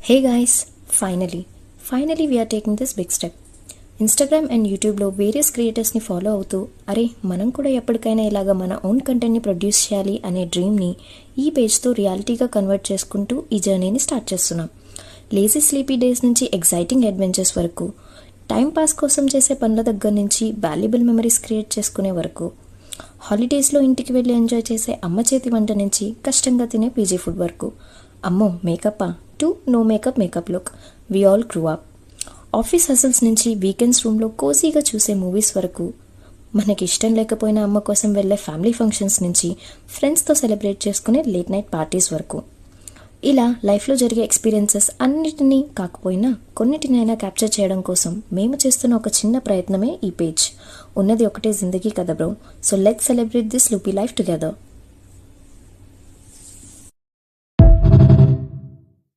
Hey guys, finally we are taking this big step. Instagram and యూట్యూబ్లో various క్రియేటర్స్ని follow అవుతూ అరే మనం కూడా ఎప్పటికైనా ఇలాగా మన ఓన్ కంటెంట్ని ప్రొడ్యూస్ చేయాలి అనే డ్రీమ్ని ఈ పేజ్తో రియాలిటీగా కన్వర్ట్ చేసుకుంటూ ఈ జర్నీని స్టార్ట్ చేస్తున్నాం. లేజీ స్లీపీ డేస్ నుంచి ఎగ్జైటింగ్ అడ్వెంచర్స్ వరకు, టైం పాస్ కోసం చేసే పనుల దగ్గర నుంచి వాల్యుబుల్ మెమరీస్ క్రియేట్ చేసుకునే వరకు, హాలిడేస్లో ఇంటికి వెళ్ళి ఎంజాయ్ చేసే అమ్మ చేతి వంట నుంచి కష్టంగా తినే పీజీ ఫుడ్ వరకు, అమ్మో మేకప్పా to no makeup look, we all grew up. Office hassles నుంచి వీకెండ్స్ రూమ్లో కోజీగా చూసే మూవీస్ వరకు, మనకి ఇష్టం లేకపోయినా అమ్మ కోసం వెళ్ళే ఫ్యామిలీ ఫంక్షన్స్ నుంచి ఫ్రెండ్స్తో సెలబ్రేట్ చేసుకునే లేట్ నైట్ పార్టీస్ వరకు, ఇలా లైఫ్లో జరిగే ఎక్స్పీరియన్సెస్ అన్నిటినీ కాకపోయినా కొన్నిటినైనా క్యాప్చర్ చేయడం కోసం మేము చేస్తున్న ఒక చిన్న ప్రయత్నమే ఈ పేజ్. ఉన్నది ఒకటే జిందగీ కదా bro, so let's celebrate this loopy life together.